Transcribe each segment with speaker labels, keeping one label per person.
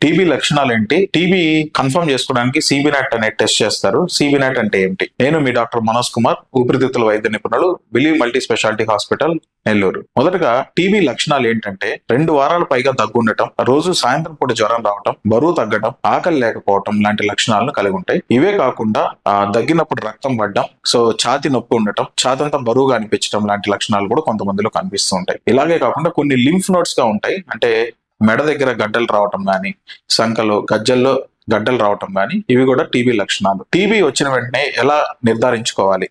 Speaker 1: TB లక్షణాలు ఏంటి, TB confirm చేసుకోవడానికి సిబినాట్ అనే టెస్ట్ చేస్తారు. సిబినాట్ అంటే ఏంటి? నేను మీ డాక్టర్ మనోజ్ కుమార్, ఊపిరితిత్తుల వైద్య నిపుణులు, believe multi speciality hospital, Nellore. మొదటగా టీబీ లక్షణాలు ఏంటంటే 2 వారాల పైగా దగ్గుండటం, రోజు సాయంత్రం పూట జ్వరం రావటం, బరువు తగ్గడం, ఆకలి లేకపోవటం లాంటి లక్షణాలను కలిగి ఉంటాయి. ఇవే కాకుండా దగ్గినప్పుడు రక్తం పడడం, సో ఛాతి నొప్పి ఉండటం, ఛాతి అంతా బరువుగా అనిపించడం లాంటి లక్షణాలు కూడా కొంతమందిలో కనిపిస్తూ ఉంటాయి. ఇలాగే కాకుండా కొన్ని లింఫ్ నోడ్స్ గా ఉంటాయి, అంటే మెడ దగ్గర గడ్డలు రావటం గాని, సంకలో గజ్జల్లో గడ్డలు రావటం గాని, ఇవి కూడా టీబీ లక్షణాలు. టీబీ వచ్చిన వెంటనే ఎలా నిర్ధారించుకోవాలి?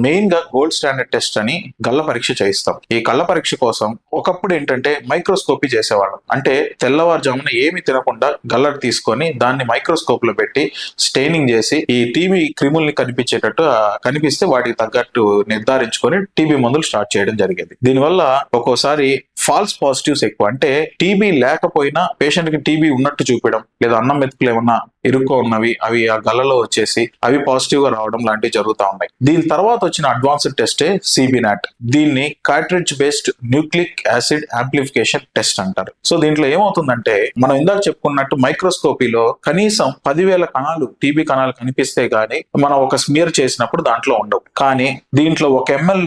Speaker 1: మెయిన్ గా గోల్డ్ స్టాండర్డ్ టెస్ట్ అని గల్ల పరీక్ష చేయిస్తాం. ఈ కళ్ళ పరీక్ష కోసం ఒకప్పుడు ఏంటంటే మైక్రోస్కోపీ చేసేవాళ్ళం. అంటే తెల్లవారుజామున ఏమి తినకుండా గల్లడు తీసుకొని దాన్ని మైక్రోస్కోప్ లో పెట్టి స్టెయినింగ్ చేసి ఈ టీబీ క్రిముల్ని కనిపించేటట్టు కనిపిస్తే వాటికి తగ్గట్టు నిర్ధారించుకొని టీబీ మందులు స్టార్ట్ చేయడం జరిగేది. దీనివల్ల ఒక్కోసారి ఫాల్స్ పాజిటివ్స్ ఎక్కువ, అంటే టీబీ లేకపోయినా పేషెంట్ కి టీబీ ఉన్నట్టు చూపించడం, లేదా అన్నం మెతుకులు ఏమన్నా ఇరుక్కో ఉన్నవి అవి ఆ గల్లలో వచ్చేసి అవి పాజిటివ్ గా రావడం లాంటివి జరుగుతూ ఉన్నాయి. దీని తర్వాత వచ్చిన అడ్వాన్స్డ్ టెస్టే సిబినాట్. దీన్ని cartridge based nucleic acid amplification test అంటారు. సో దీంట్లో ఏమవుతుందంటే మనం ఇందాక చెప్పుకున్నట్టు మైక్రోస్కోపీలో కనీసం 10,000 కణాలు, టీబీ కణాలు కనిపిస్తే గానీ మనం ఒక స్మియర్ చేసినప్పుడు దాంట్లో ఉండవు. కానీ దీంట్లో 1 ml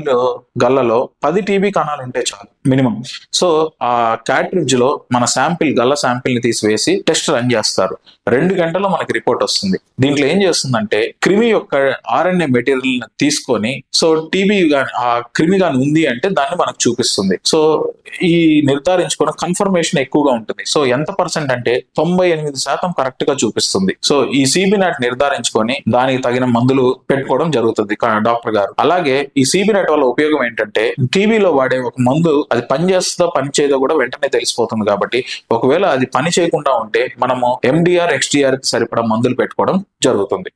Speaker 1: గల్లలో 10 టీబీ కణాలు ఉంటే చాలు మినిమం. సో ఆ కార్ట్రిడ్జ్ లో మన గల్ల శాంపిల్ ని తీసివేసి టెస్ట్ రన్ చేస్తారు. 2 గంటల్లో మనకి రిపోర్ట్ వస్తుంది. దీంట్లో ఏం చేస్తుందంటే క్రిమి యొక్క ఆర్ఎన్ఏ మెటీరియల్ తీసుకొని, సో టీబీ ఆ క్రిమి గాని ఉంది అంటే దాన్ని మనకు చూపిస్తుంది. సో ఈ నిర్ధారించుకున్న కన్ఫర్మేషన్ ఎక్కువగా ఉంటుంది. సో ఎంత పర్సెంట్ అంటే 98% కరెక్ట్ గా చూపిస్తుంది. సో ఈ సిబినాట్ నిర్ధారించుకొని దానికి తగిన మందులు పెట్టుకోవడం జరుగుతుంది డాక్టర్ గారు. అలాగే ఈ సిబినాట్ వల్ల ఉపయోగం ఏంటంటే టీబీలో వాడే ఒక మందు అది పని చేస్తుందో పని చేయదో కూడా వెంటనే తెలిసిపోతుంది. కాబట్టి ఒకవేళ అది పని చేయకుండా ఉంటే మనము ఎండిఆర్, ఎక్స్డిఆర్ కి సరిపడా మందులు పెట్టుకోవడం జరుగుతుంది.